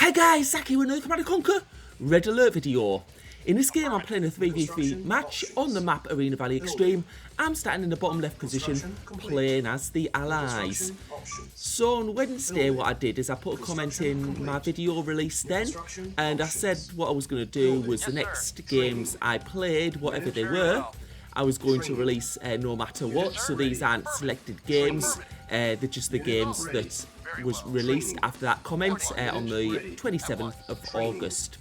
Hey guys, Zach here with another Command & Conquer Red Alert video. In this game I'm playing a 3v3 match on the map Arena Valley Extreme. I'm starting in the bottom left position playing as the Allies. So on Wednesday what I did is I put a comment in my video release then, and I said what I was going to do was the next games I played, whatever they were, I was going to release no matter what. So these aren't selected games, they're just the games that was released after that comment on the 27th of August.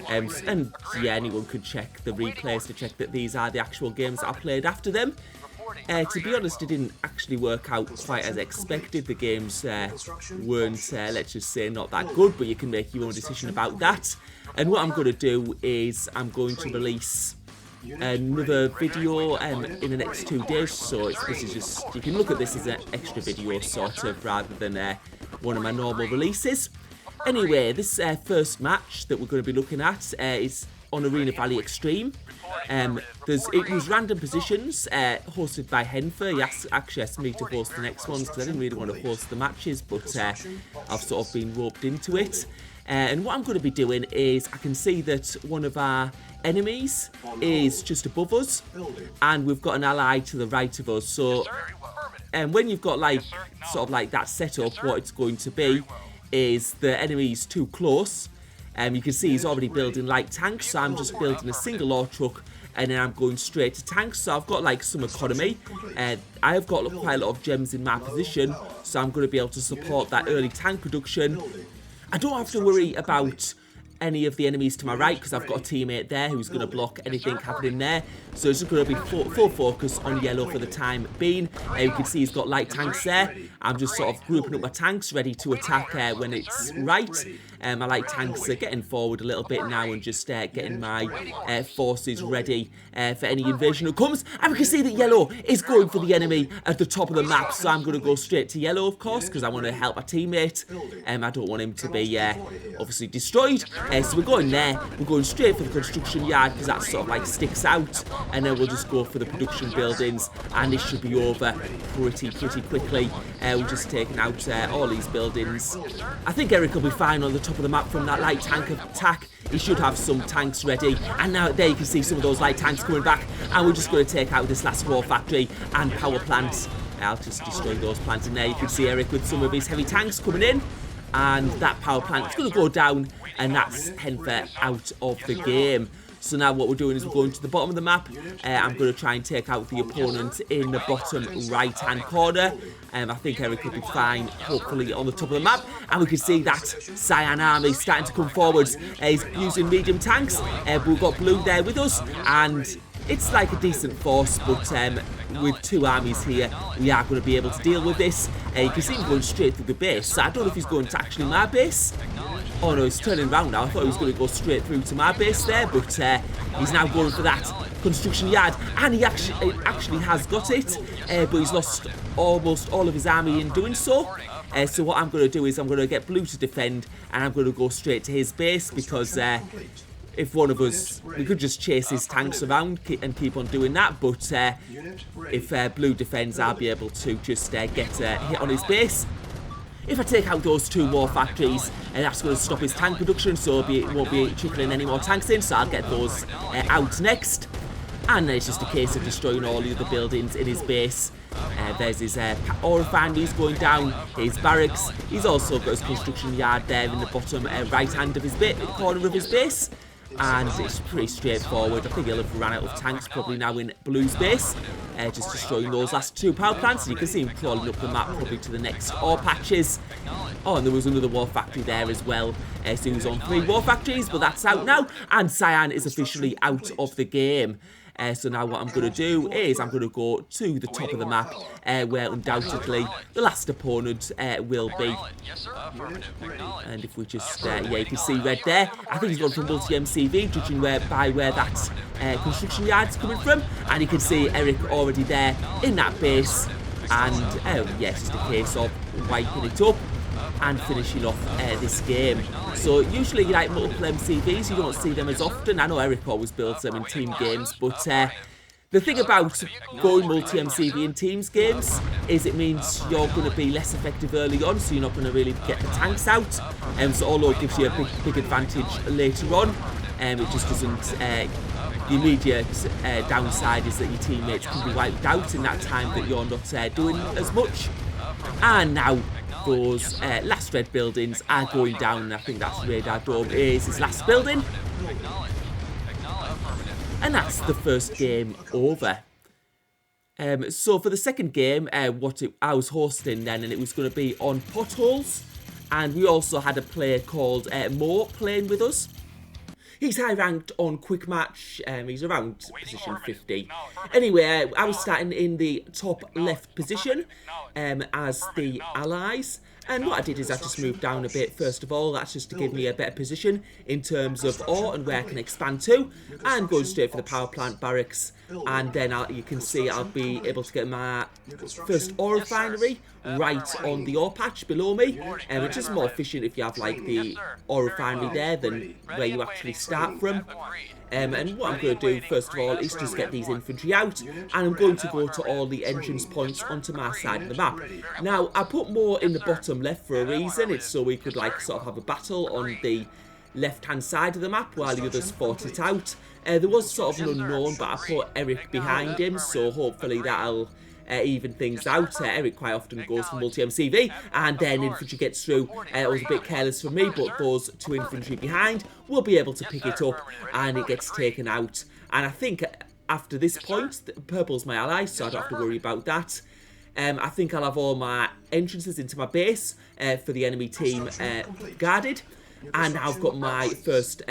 And yeah, anyone could check the replays to check that these are the actual games that I played after them. To be honest, it didn't actually work out quite as expected. The games weren't, let's just say, not that good, but you can make your own decision about that. And what I'm going to do is I'm going to release another video in the next 2 days, so this is just, you can look at this as an extra video sort of rather than one of my normal releases. Anyway, this first match that we're going to be looking at is on Arena Valley Extreme. It was random positions hosted by Henfer. He actually asked me to host the next ones because I didn't really want to host the matches, but I've sort of been roped into it. And what I'm going to be doing is I can see that one of our enemies is just above us and we've got an ally to the right of us. So when you've got like sort of like that setup, what it's going to be is the enemy's too close. You can see he's already building light tanks, so I'm just building a single ore truck and then I'm going straight to tanks. So I've got like some economy, I have got quite a lot of gems in my position, so I'm going to be able to support that early tank production. I don't have to worry about any of the enemies to my right because I've got a teammate there who's going to block anything happening there. So it's just going to be full focus on yellow for the time being. You can see he's got light tanks there. I'm just sort of grouping up my tanks ready to attack when it's right. My light tanks are getting forward a little bit now and just getting my forces ready for any invasion that comes. And we can see that yellow is going for the enemy at the top of the map, so I'm going to go straight to yellow, of course, because I want to help my teammate. I don't want him to be obviously destroyed. So we're going there, we're going straight for the construction yard because that sort of like sticks out, and then we'll just go for the production buildings and this should be over pretty quickly. We're just taking out all these buildings. I think Eric will be fine on the top of the map from that light tank attack. He should have some tanks ready, and now there you can see some of those light tanks coming back, and we're just going to take out this last war factory and power plants. I'll just destroy those plants in there. You can see Eric with some of his heavy tanks coming in, and that power plant is going to go down, and that's Henfer out of the game. So now what we're doing is we're going to the bottom of the map. I'm going to try and take out the opponent in the bottom right hand corner. I think Eric will be fine, hopefully, on the top of the map. And we can see that Cyan army starting to come forwards. He's using medium tanks, but we've got blue there with us, and it's like a decent force, but with two armies here, we are going to be able to deal with this. You can see him going straight through the base, so I don't know if he's going to actually my base. Oh no, he's turning around now. I thought he was going to go straight through to my base there, but he's now going for that construction yard, and he actually has got it, but he's lost almost all of his army in doing so. So what I'm going to do is I'm going to get blue to defend, and I'm going to go straight to his base because if one of us, we could just chase his tanks around and keep on doing that, but if blue defends, I'll be able to just get a hit on his base. If I take out those two war factories, that's going to stop his tank production, so it won't be trickling any more tanks in, so I'll get those out next. And then it's just a case of destroying all the other buildings in his base. There's his ore refineries going down, his barracks. He's also got his construction yard there in the bottom right hand of his corner of his base. And it's pretty straightforward. I think he'll have run out of tanks probably now in blue's base. Just destroying those last two power plants. And you can see him crawling up the map probably to the next ore patches. Oh, and there was another war factory there as well. So he was on 3 war factories, but that's out now. And Cyan is officially out of the game. So now what I'm going to do is I'm going to go to the top of the map where undoubtedly the last opponent will be. And if we just, yeah, you can see red there. I think he's gone for multi-MCV, judging by where that construction yard's coming from. And you can see Eric already there in that base. And yeah, it's just a case of wiping it up and finishing off this game. So usually like multiple MCVs, you don't see them as often. I know Eric always builds them in team games, but The thing about going multi-MCV in teams games is it means you're going to be less effective early on, so you're not going to really get the tanks out. So although it gives you a big advantage later on, it just doesn't. The immediate downside is that your teammates can be wiped out in that time that you're not doing as much. And now those last red buildings are going down, and I think that's Radar Dome is his last building. And that's the first game over. So for the second game, I was hosting then, and it was going to be on potholes. And we also had a player called Mo playing with us. He's high ranked on quick match. He's around position 50. Anyway, I was starting in the top left position as the allies. And what I did is I just moved down a bit first of all. That's just to give me a better position in terms of ore and where I can expand to. And going straight for the power plant barracks. And then you can see I'll be able to get my first ore refinery right on the ore patch below me. Which is more efficient if you have like the ore refinery there than where you actually start from. And what I'm going to do first of all is just get these infantry out, and I'm going to go to all the entrance points onto my side of the map. Now I put more in the bottom left for a reason. It's so we could like sort of have a battle on the left hand side of the map while the others fought it out. There was sort of an unknown, but I put Eric behind him, so hopefully that'll even things out. Eric quite often goes for multi-MCV, and then infantry gets through. It was a bit careless for me, but those two infantry behind will be able to pick it up, and it gets taken out. And I think after this point, purple's my ally, so I don't have to worry about that. I think I'll have all my entrances into my base for the enemy team guarded, and now I've got my first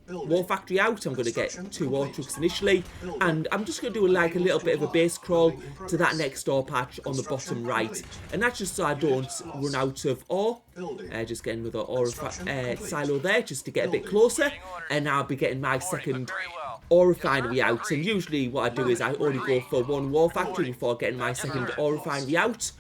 war factory out. I'm going to get 2 war trucks initially, and I'm just going to do like a little bit of a base crawl to that next ore patch on the bottom right, and that's just so I don't run out of ore. Just getting another ore silo there just to get a bit closer, and now I'll be getting my second ore refinery out. And usually what I do is I only go for 1 war factory before getting my second ore refinery out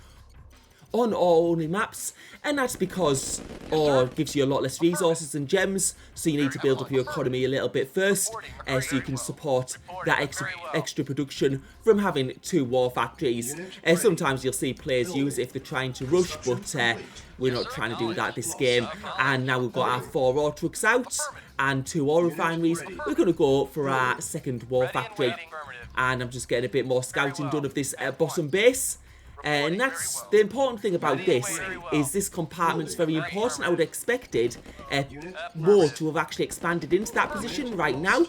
on ore only maps, and that's because ore gives you a lot less resources and gems, so you need to build up your economy a little bit first, so you can support that extra production from having 2 war factories. Sometimes you'll see players use it if they're trying to rush, but we're not trying to do that this game. And now we've got our 4 ore trucks out and 2 ore refineries. We're going to go for our second war factory, and I'm just getting a bit more scouting done of this bottom base. And that's the important thing about this compartment's very important. I would have expected more to have actually expanded into that position right now,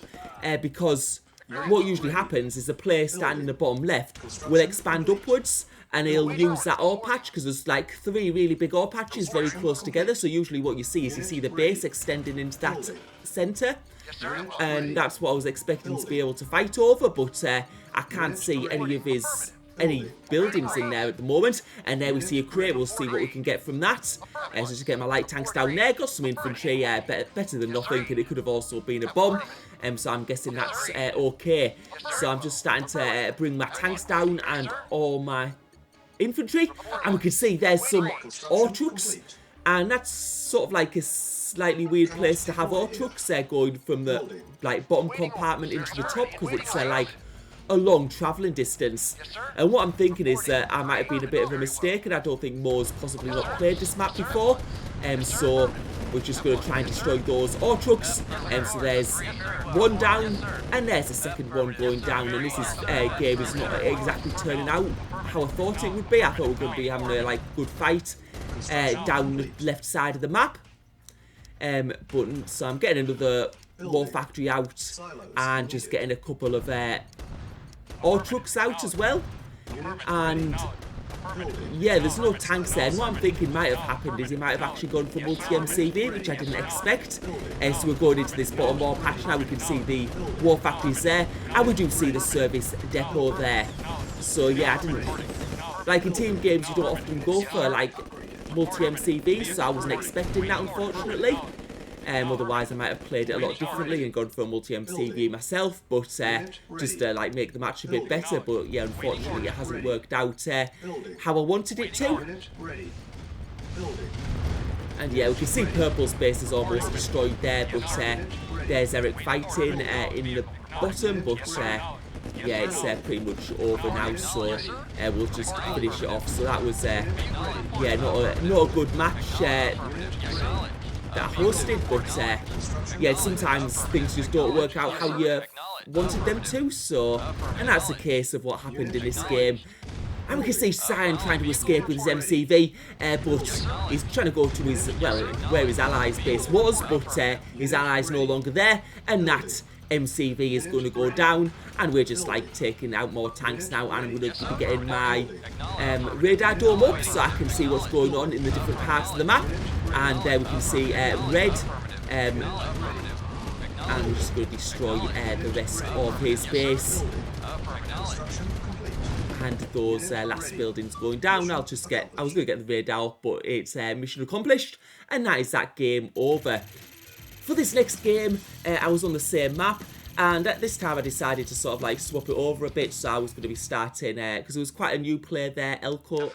because what usually happens is the player standing in the bottom left will expand upwards, and he'll use that ore patch because there's like 3 really big ore patches very close together. So usually what you see is the base extending into that centre, and that's what I was expecting to be able to fight over, but I can't see any buildings in there at the moment. And there we see a crate. We'll see what we can get from that. So just get my light tanks down there. Got some infantry, better than nothing, and it could have also been a bomb. So I'm guessing that's okay. So I'm just starting to bring my tanks down and all my infantry, and we can see there's some ore trucks, and that's sort of like a slightly weird place to have ore trucks. They're going from the like bottom compartment into the top because it's like a long travelling distance. And what I'm thinking is that I might have been a bit of a mistake, and I don't think Mo's possibly not played this map before. So we're just going to try and destroy those ore trucks. So there's 1 down, and there's a second one going down. And this game is not exactly turning out how I thought it would be. I thought we were going to be having a like good fight down the left side of the map. So I'm getting another war factory out, and just getting a couple of ore trucks out as well. And yeah, there's no tanks there, and what I'm thinking might have happened is he might have actually gone for multi-MCV, which I didn't expect. So we're going into this bottom war patch now. We can see the war factories there, and we do see the service depot there. So yeah, I didn't like in team games you don't often go for like multi-MCV, so I wasn't expecting that, unfortunately. Otherwise I might have played it a lot differently and gone for a multi-MCV myself, but just to like make the match a bit better. But yeah, unfortunately it hasn't worked out how I wanted it to. And yeah, we can see purple's base is almost destroyed there, but there's Eric fighting in the bottom, but yeah, it's pretty much over now, so we'll just finish it off. So that was, yeah, not a good match that I hosted, but yeah, sometimes things just don't work out how you wanted them to, so, and that's the case of what happened in this game. And we can see Cyan trying to escape with his MCV, but he's trying to go to his, well, where his allies' base was, but his allies no longer there, and that MCV is going to go down, and we're just like taking out more tanks now, and I'm going to be getting my radar dome up so I can see what's going on in the different parts of the map. And there we can see red, and we're just going to destroy the rest of his base. And those last buildings going down. I was going to get the radar up, but it's mission accomplished, and that is that game over. For this next game, I was on the same map, and at this time I decided to sort of like swap it over a bit, so I was going to be starting, because there was quite a new player there, Elko,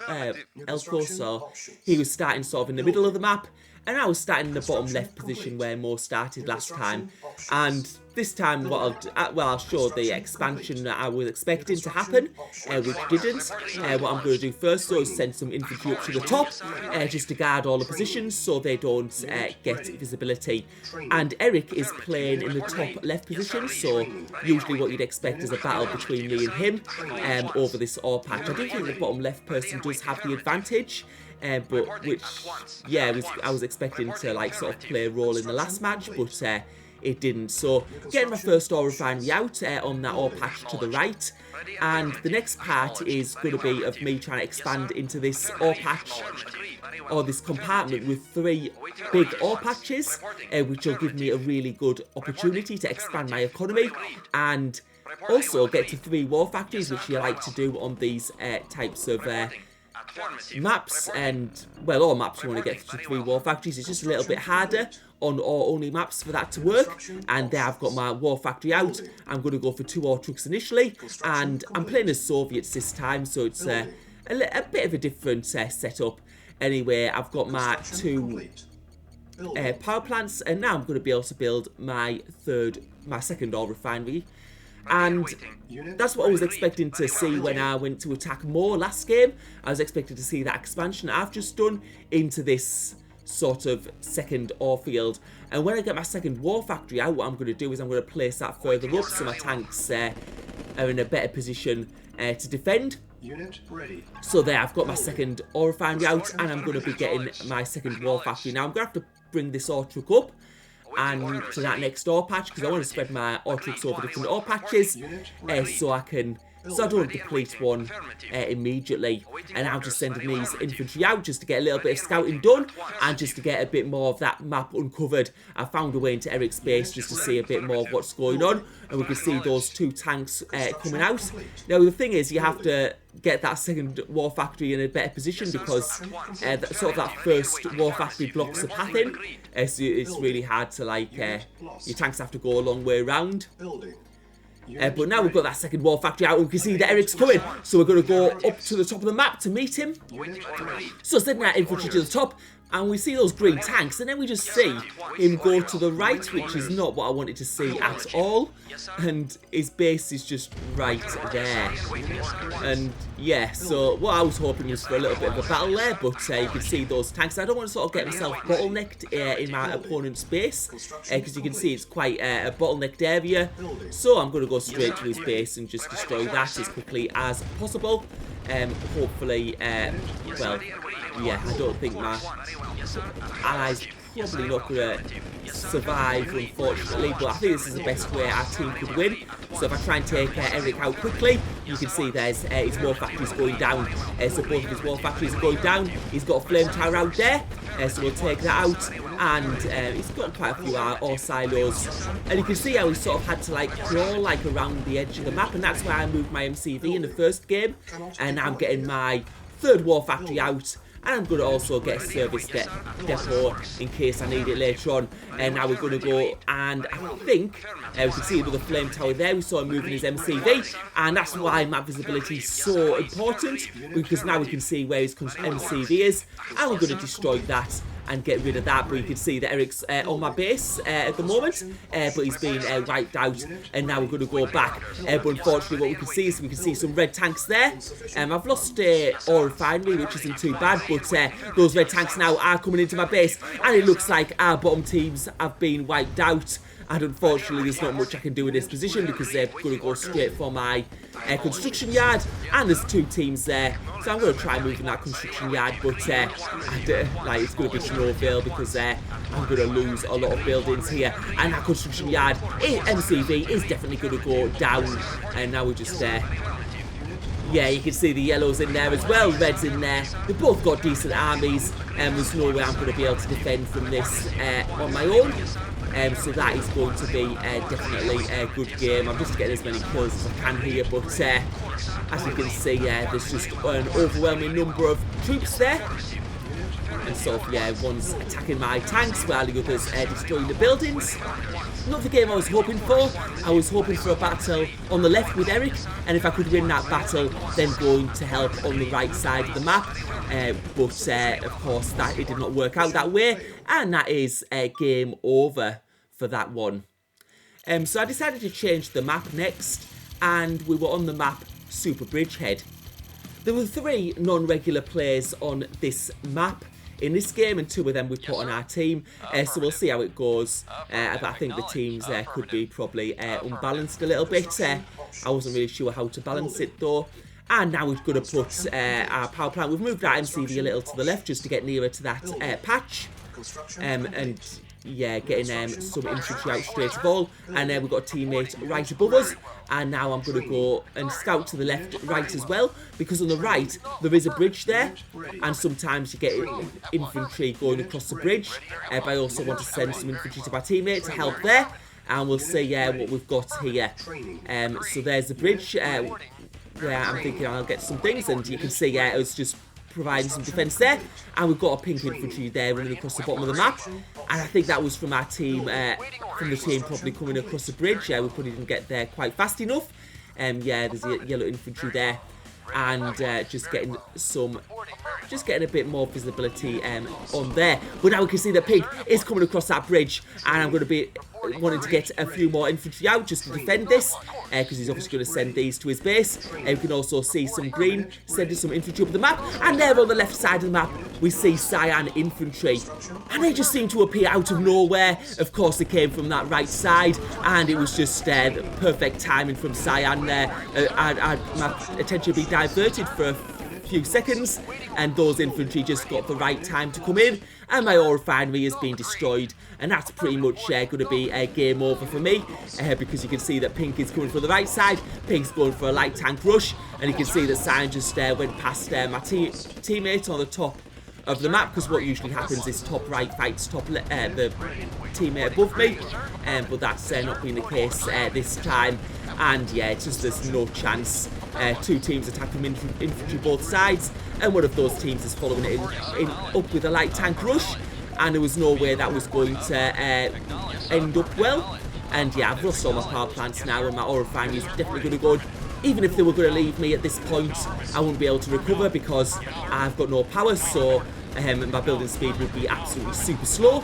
so he was starting sort of in the middle of the map, and I was starting in the bottom left position where Mo started last time. And this time, I'll show the expansion that I was expecting to happen, which didn't. What I'm going to do first, though, is send some infantry up to the top, just to guard all the positions so they don't get visibility. And Eric is playing in the top left position, so usually what you'd expect is a battle between me and him over this ore patch. I do think the bottom left person does have the advantage. But which, yeah, I was expecting to like sort of play a role in the last match, but it didn't. So getting my first ore refinery out on that ore patch to the right, and the next part is going to be of me trying to expand into this ore patch, or this compartment with 3 big ore patches, which will give me a really good opportunity to expand my economy and also get to 3 war factories, which you like to do on these types of maps. And well, all maps you want to get to 3 war factories. It's just a little bit harder on ore only maps for that to work. And there I've got my war factory out. I'm going to go for 2 ore trucks initially, and I'm playing as Soviets this time, so it's a bit of a different setup. Anyway, I've got my 2 power plants, and now I'm going to be able to build my second ore refinery. And that's what I was expecting to see when I went to attack more last game. I was expecting to see that expansion that I've just done into this sort of second ore field. And when I get my second war factory out, what I'm going to do is I'm going to place that further up so my tanks are in a better position to defend. So there, I've got my second ore refinery out, and I'm going to be getting my second war factory. Now I'm going to have to bring this ore truck up and to that next ore patch, because I want to spread my ore trucks over different ore patches, so I don't deplete one immediately. And I'm just sending these infantry out just to get a little bit of scouting done, and just to get a bit more of that map uncovered. I found a way into Eric's base just to see a bit more of what's going on, and we can see those 2 tanks coming out. Now the thing is, you have to get that second war factory in a better position, because sort of that first war factory blocks the path in, so it's really hard to like, your tanks have to go a long way around. But now we've got that second war factory out, and we can see that Eric's coming, so we're going to go up to the top of the map to meet him. So sending that infantry to the top, and we see those green tanks, and then we just see him go to the right, which is not what I wanted to see at all. And his base is just right there. And yeah, so what I was hoping was for a little bit of a battle there, but you can see those tanks. I don't want to sort of get myself bottlenecked in my opponent's base, because you can see it's quite a bottlenecked area. So I'm going to go straight to his base and just destroy that as quickly as possible. Hopefully, well, yeah, I don't think my allies probably not going to survive, unfortunately, but I think this is the best way our team could win. So if I try and take Eric out quickly, you can see there's his war factories going down. So both of his war factories are going down. He's got a flame tower out there, so we'll take that out. And he's got quite a few ore silos, and you can see how he sort of had to like crawl like around the edge of the map, and that's why I moved my MCV in the first game. And now I'm getting my 3rd war factory out, and I'm going to also get a service depot in case I need it later on. And now we're going to go, and I think we can see another flame tower there. We saw him moving his MCV, and that's why map visibility is so important, because now we can see where his MCV is, and we're going to destroy that. and get rid of that. But you can see that Eric's on my base at the moment, but he's been wiped out, and now we're going to go back. But unfortunately, what we can see is we can see some red tanks there. I've lost ore refinery, which isn't too bad, but those red tanks now are coming into my base, and it looks like our bottom teams have been wiped out. And unfortunately, there's not much I can do in this position because they're going to go straight for my construction yard. And there's 2 teams there, so I'm going to try moving that construction yard, but it's going to be Snowville because I'm going to lose a lot of buildings here. And that construction yard, MCV, is definitely going to go down. And now we're just yeah, you can see the yellows in there as well, reds in there. They've both got decent armies, and there's no way I'm going to be able to defend from this on my own. So that is going to be definitely a good game. I'm just getting as many kills as I can here, but as you can see, there's just an overwhelming number of troops there. And so, yeah, one's attacking my tanks while the other's destroying the buildings. Not the game I was hoping for. I was hoping for a battle on the left with Eric, and if I could win that battle, then going to help on the right side of the map. But of course, it did not work out that way, and that is game over for that one. So I decided to change the map next, and we were on the map Super Bridgehead. There were 3 non-regular players on this map in this game, and 2 of them we put on our team, so we'll see how it goes. But I think the teams could be probably unbalanced a little bit. I wasn't really sure how to balance it though. And now we're going to put our power plant. We've moved our MCV a little to the left just to get nearer to that patch. And yeah, getting some infantry out straight of all. And then we've got a teammate right above us. And now I'm going to go and scout to the left, right as well. Because on the right, there is a bridge there. And sometimes you get infantry going across the bridge. But I also want to send some infantry to my teammate to help there. And we'll see what we've got here. So there's the bridge. Where I'm thinking I'll get some things. And you can see it was just providing some defence there, and we've got a pink infantry there running across the bottom of the map, and I think that was from our team, from the team probably coming across the bridge. We probably didn't get there quite fast enough. Yeah, there's a yellow infantry there, and just getting a bit more visibility on there. But now we can see that pink is coming across that bridge, and I'm going to be wanting to get a few more infantry out just to defend this, because he's obviously going to send these to his base. We can also see some green sending some infantry up the map, and there on the left side of the map we see cyan infantry, and they just seem to appear out of nowhere. Of course they came from that right side, and it was just perfect timing from cyan there. My attention be diverted for a few seconds, and those infantry just got the right time to come in, and my ore refinery has been destroyed, and that's pretty much going to be a game over for me, because you can see that pink is coming from the right side, pink's going for a light tank rush, and you can see that cyan just went past my teammate on the top of the map, because what usually happens is top right fights the teammate above me, but that's not been the case this time. And yeah, it's just there's no chance. 2 teams attacking infantry both sides, and one of those teams is following it up with a light tank rush, and there was no way that was going to end up well. And yeah, I've lost all my power plants now, and my ore refinery is definitely going to go. Even if they were going to leave me at this point, I wouldn't be able to recover because I've got no power, so my building speed would be absolutely super slow,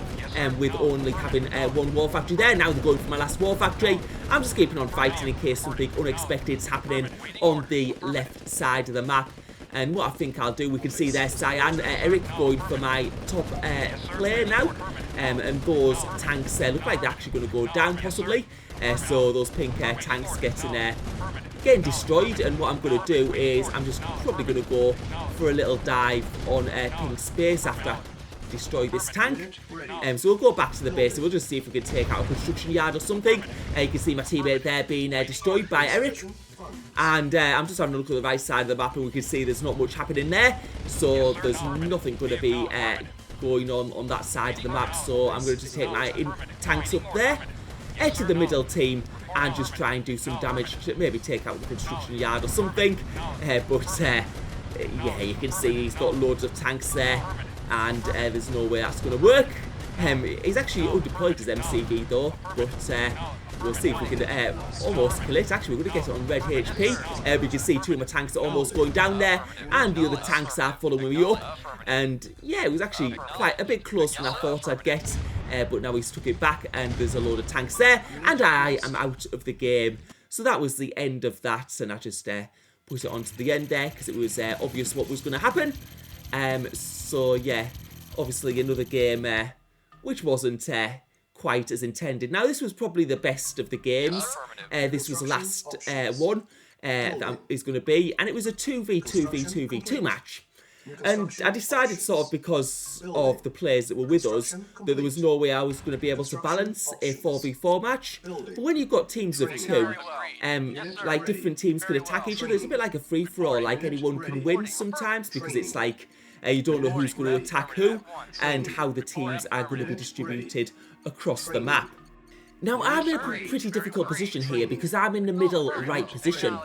with only having 1 war factory there. Now they're going for my last war factory. I'm just keeping on fighting in case something unexpected is happening on the left side of the map. And what I think I'll do, we can see there cyan, Eric going for my top player now, and those tanks look like they're actually going to go down possibly. So those pink tanks getting destroyed, and what I'm going to do is I'm just probably going to go for a little dive on pink space after I destroy this tank. So we'll go back to the base and we'll just see if we can take out a construction yard or something. You can see my teammate there being destroyed by Eric. And I'm just having a look at the right side of the map, and we can see there's not much happening there. So there's nothing going to be going on that side of the map. So I'm going to just take my tanks up there, head to the middle team, and just try and do some damage to maybe take out the construction yard or something. Yeah, you can see he's got loads of tanks there, and there's no way that's going to work. He's actually undeployed his MCV though, but we'll see if we can almost kill it. Actually, we're going to get it on red HP. We can see two of my tanks are almost going down there, and the other tanks are following me up. And yeah, it was actually quite a bit closer than I thought I'd get. But now he's took it back, and there's a load of tanks there, and I am out of the game. So that was the end of that, and I just put it onto the end there because it was obvious what was going to happen. So yeah, obviously another game which wasn't quite as intended. Now this was probably the best of the games. This was the last one that is going to be, and it was a 2v2v2v2 match. And I decided, sort of because of the players that were with us, that there was no way I was going to be able to balance a 4v4 match. But when you've got teams of two, like different teams can attack each other, it's a bit like a free-for-all, like anyone can win sometimes, because it's like you don't know who's going to attack who, and how the teams are going to be distributed across the map. Now I'm in a pretty difficult position here, because I'm in the middle right position.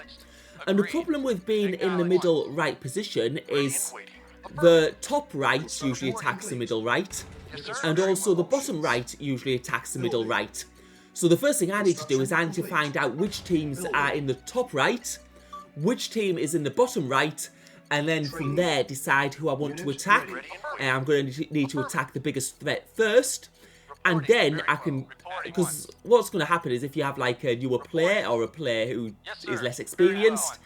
And the problem with being in the middle right position is the top right usually attacks the middle right, and also the bottom right usually attacks the middle right. So the first thing I need to do is I need to find out which teams are in the top right, which team is in the bottom right, and then from there decide who I want to attack. I'm going to need to attack the biggest threat first. And then I can, because what's going to happen is if you have like a newer player or a player who is less experienced,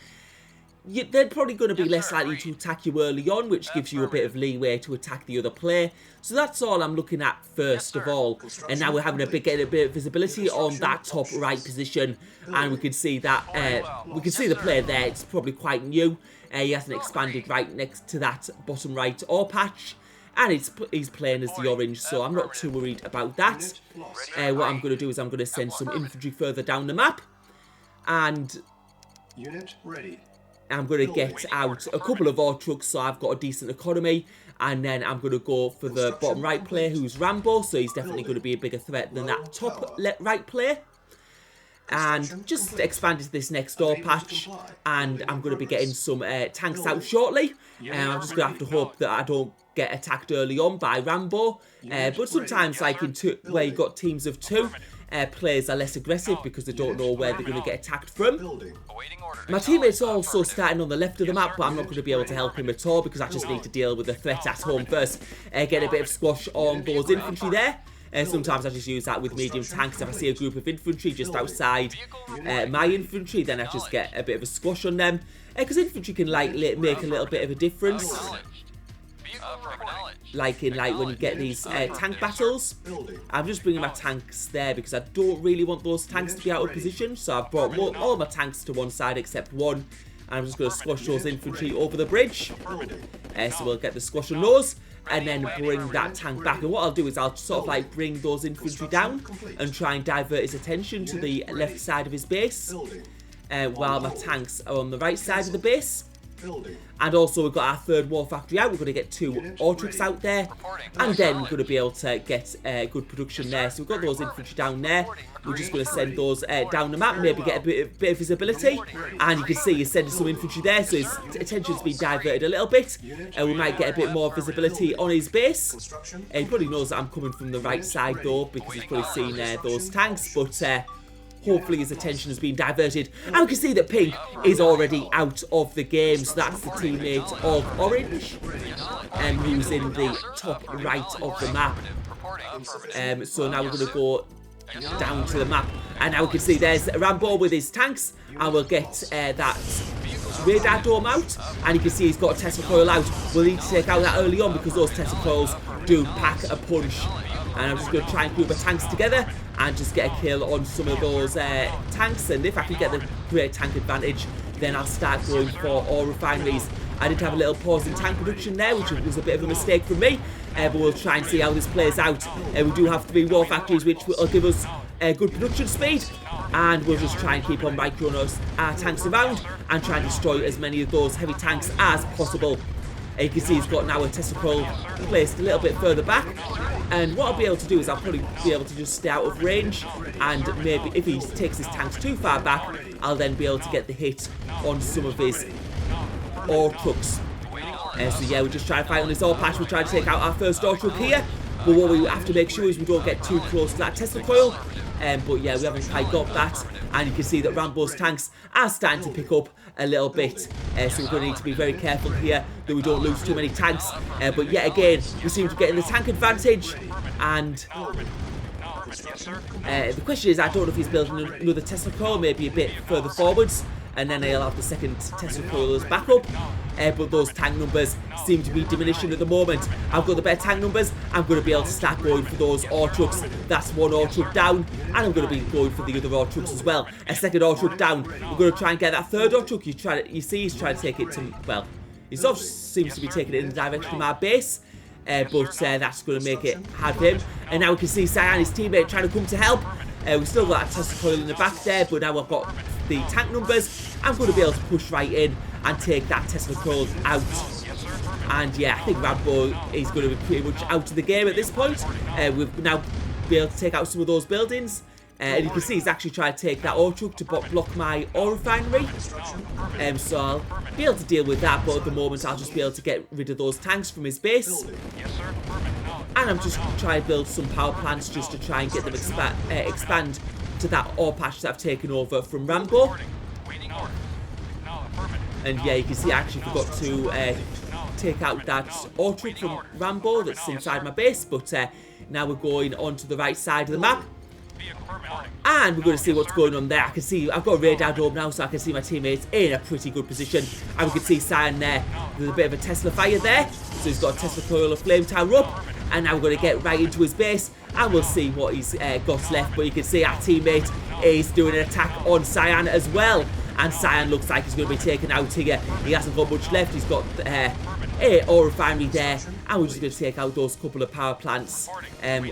they're probably going to be less likely to attack you early on, which gives you a bit of leeway to attack the other player. So that's all I'm looking at first of all. And now we're having getting a bit of visibility on that top right position, and we can see that we can see the player there. It's probably quite new. He hasn't expanded right next to that bottom right ore patch. And he's playing as the orange, so I'm not too worried about that. What I'm going to do is I'm going to send some infantry further down the map. And I'm going to get out a couple of ore trucks, so I've got a decent economy. And then I'm going to go for the bottom right player, who's Rambo, so he's definitely going to be a bigger threat than that top right player. And just expanded to this next door patch, and I'm going to be getting some tanks out shortly. I'm just going to have to hope that I don't get attacked early on by Rambo. But sometimes, like where you've got teams of two, players are less aggressive because they don't know where they're going to get attacked from. My teammates are also starting on the left of the map, but I'm not going to be able to help him at all because I just need to deal with the threat at home first. Get a bit of squash on those infantry there. Sometimes I just use that with medium tanks. If I see a group of infantry just outside my infantry, then I just get a bit of a squash on them. Because infantry can like make a little bit of a difference. Like when you get these tank battles. I'm just bringing my tanks there because I don't really want those tanks to be out of position. So I've brought all my tanks to one side except one. And I'm just going to squash those infantry over the bridge. So we'll get the squash on those. And then bring that tank back. And what I'll do is I'll sort of like bring those infantry down and try and divert his attention to the left side of his base, while my tanks are on the right side of the base. And also we've got our third war factory out. We're going to get 2 ore trucks out there, and then we're going to be able to get good production there. So we've got those infantry down there. We're just going to send those down the map, maybe get a bit of visibility. And you can see he's sending some infantry there, so his attention's been diverted a little bit. We might get a bit more visibility on his base. He probably knows that I'm coming from the right side though, because he's probably seen those tanks, but hopefully his attention has been diverted. And we can see that Pink is already out of the game. So that's the teammate of Orange, who's in the top right of the map. So now we're going to go down to the map. And now we can see there's Rambo with his tanks. And we'll get that radar dome out. And you can see he's got a Tesla coil out. We'll need to take out that early on because those Tesla coils do pack a punch. And I'm just going to try and group my tanks together and just get a kill on some of those tanks. And if I can get the great tank advantage, then I'll start going for ore refineries. I did have a little pause in tank production there, which was a bit of a mistake from me. But we'll try and see how this plays out. We do have 3 war factories, which will give us good production speed. And we'll just try and keep on microing our tanks around and try and destroy as many of those heavy tanks as possible. You can see he's got now a Tesla coil placed a little bit further back. And what I'll be able to do is I'll probably be able to just stay out of range. And maybe if he takes his tanks too far back, I'll then be able to get the hit on some of his ore trucks. So yeah, we're just trying to fight on this ore patch. We're trying to take out our first ore truck here. But what we have to make sure is we don't get too close to that Tesla coil. but yeah, we haven't quite got that, and you can see that Rambo's tanks are starting to pick up a little bit, so we're going to need to be very careful here that we don't lose too many tanks, but yet again, we seem to get in the tank advantage, and the question is, I don't know if he's building another Tesla coil, maybe a bit further forwards, and then he'll have the second Tesla coil as backup. But those tank numbers seem to be diminishing at the moment. I've got the better tank numbers. I'm going to be able to start going for those ore trucks. That's one ore truck down, and I'm going to be going for the other ore trucks as well. A second ore truck down. We're going to try and get that third ore truck. You see, he's trying to take it to, well, he sort of seems to be taking it in the direction of my base. But that's going to make it hard for him. And now we can see Cyan, his teammate, trying to come to help. We've still got that Tesla coil in the back there, but now I've got the tank numbers. I'm going to be able to push right in and take that Tesla coil out. And yeah, I think Rambo is going to be pretty much out of the game at this point. We've now be able to take out some of those buildings. And you can see he's actually trying to take that ore truck to block my ore refinery. So I'll be able to deal with that, but at the moment I'll just be able to get rid of those tanks from his base. And I'm just trying to build some power plants just to try and get them expand to that ore patch that I've taken over from Rambo. And yeah, you can see I actually forgot to take out that ore truck from Rambo that's inside my base, but now we're going on to the right side of the map. And we're going to see what's going on there. I can see, I've got a radar dome now, so I can see my teammates in a pretty good position. And we can see Cyan there. There's a bit of a Tesla fire there. So he's got a Tesla coil of flame tower up. And now we're going to get right into his base. And we'll see what he's got left. But you can see our teammate is doing an attack on Cyan as well. And Cyan looks like he's going to be taken out here. He hasn't got much left. He's got a ore refinery there, and we're just going to take out those couple of power plants.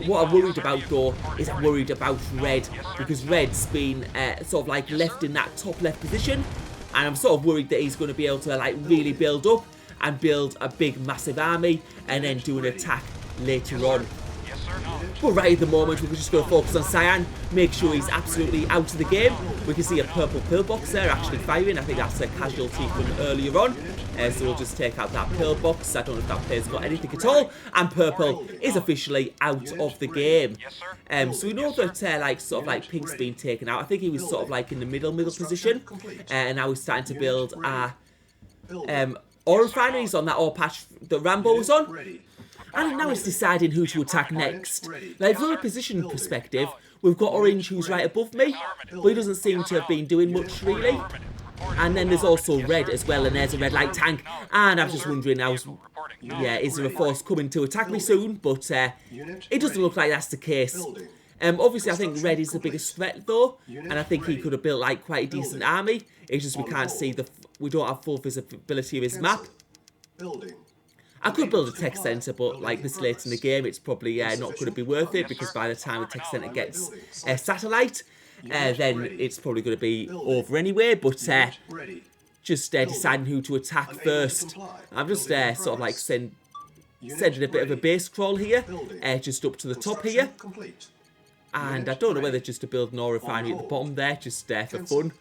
What I'm worried about though is I'm worried about Red, because Red's been sort of like left in that top left position, and I'm sort of worried that he's going to be able to like really build up and build a big massive army and then do an attack later on. But right at the moment, we're just going to focus on Cyan, make sure he's absolutely out of the game. We can see a purple pillbox there actually firing. I think that's a casualty from earlier on. So we'll just take out that pillbox. I don't know if that player's got anything at all. And purple is officially out of the game. So we know that like sort of like pink's been taken out. I think he was sort of like in the middle position. And now we're starting to build our ore refineries on that ore patch that Rambo was on. And now it's deciding who to attack next. Like, from a position perspective, we've got Orange who's right above me, but he doesn't seem to have been doing much really. And then there's also Red as well, and there's a red light tank. And I'm just wondering now, yeah, is there a force coming to attack me soon? But it doesn't look like that's the case. Obviously, I think Red is the biggest threat though, and I think he could have built like quite a decent army. It's just we can't see we don't have full visibility of his map. I could build a tech centre, but like this late in the game, it's probably not going to be worth it, because by the time the tech centre gets a satellite, then it's probably going to be over anyway. But just deciding who to attack first. I'm just sort of like sending a bit of a base crawl here, just up to the top here. And I don't know whether just to build an ore refinery at the bottom there, just for fun.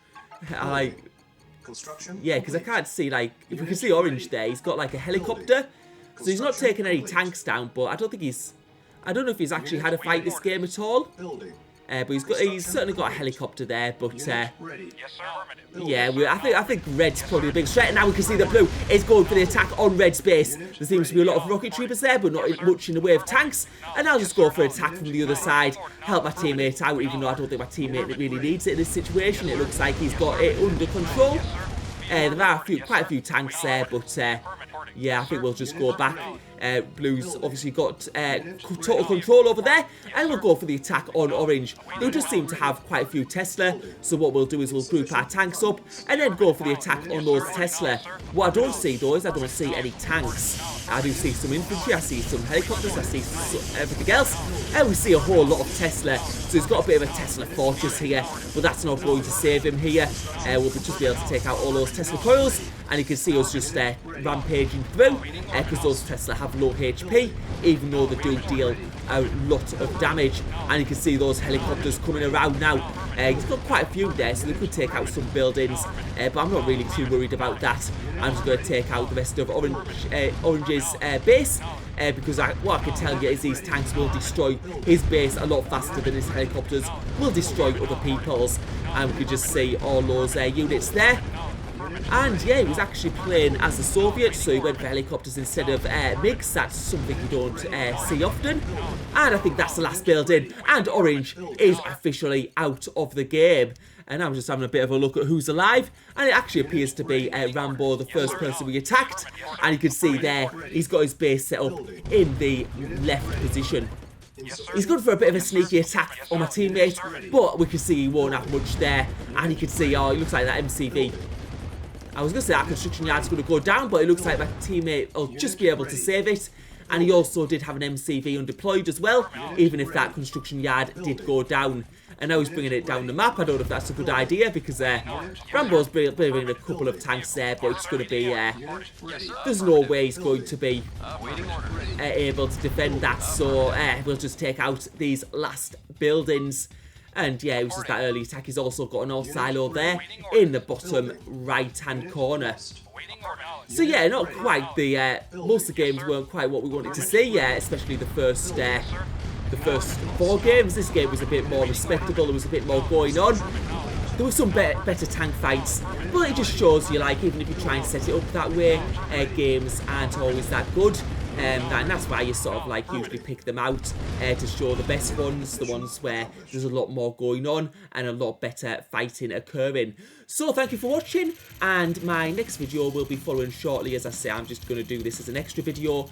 Yeah, because I can't see, like, if we can see Orange there, he's got like a helicopter. So he's not taking any tanks down, but I don't know if he's actually had a fight this game at all. But he's certainly got a helicopter there, but yeah, I think Red's probably a big threat. And now we can see that Blue is going for the attack on Red's base. There seems to be a lot of rocket troopers there, but not much in the way of tanks. And I'll just go for an attack from the other side, help my teammate out, even though I don't think my teammate really needs it in this situation. It looks like he's got it under control. There are quite a few tanks there, but yeah, I think we'll just go back. Blue's obviously got total control over there, and we'll go for the attack on Orange. They just seem to have quite a few Tesla, so what we'll do is we'll group our tanks up and then go for the attack on those Tesla. What I don't see though is I don't see any tanks. I do see some infantry, I see some helicopters, I see everything else, and we see a whole lot of Tesla. So he's got a bit of a Tesla fortress here, but that's not going to save him here. We'll just be able to take out all those Tesla coils, and you can see us just rampaging through, because those Tesla have low HP, even though they do deal a lot of damage. And you can see those helicopters coming around now. He's got quite a few there, so they could take out some buildings, but I'm not really too worried about that. I'm just going to take out the rest of Orange's base, because what I can tell you is these tanks will destroy his base a lot faster than his helicopters will destroy other people's. And we could just see all those units there. And yeah, he was actually playing as the Soviets, so he went for helicopters instead of MiGs. That's something you don't see often. And I think that's the last building. And Orange is officially out of the game. And I'm just having a bit of a look at who's alive. And it actually appears to be Rambo, the first person we attacked. And you can see there, he's got his base set up in the left position. He's good for a bit of a sneaky attack on my teammate, but we can see he won't have much there. And you can see, oh, it looks like that MCV. I was going to say that construction yard's going to go down, but it looks like my teammate will just be able to save it. And he also did have an MCV undeployed as well, even if that construction yard did go down. And now he's bringing it down the map. I don't know if that's a good idea, because Rambo's bringing a couple of tanks there, but it's going to be... there's no way he's going to be able to defend that, so we'll just take out these last buildings. And yeah, it was just that early attack. He's also got an all silo there in the bottom right-hand corner. So yeah, not quite the... most of the games weren't quite what we wanted to see, especially the first 4 games. This game was a bit more respectable. There was a bit more going on. There were some better tank fights, but it just shows you, like, even if you try and set it up that way, games aren't always that good. And that's why you sort of like usually pick them out to show the best ones, the ones where there's a lot more going on and a lot better fighting occurring. So thank you for watching, and my next video will be following shortly. As I say, I'm just going to do this as an extra video.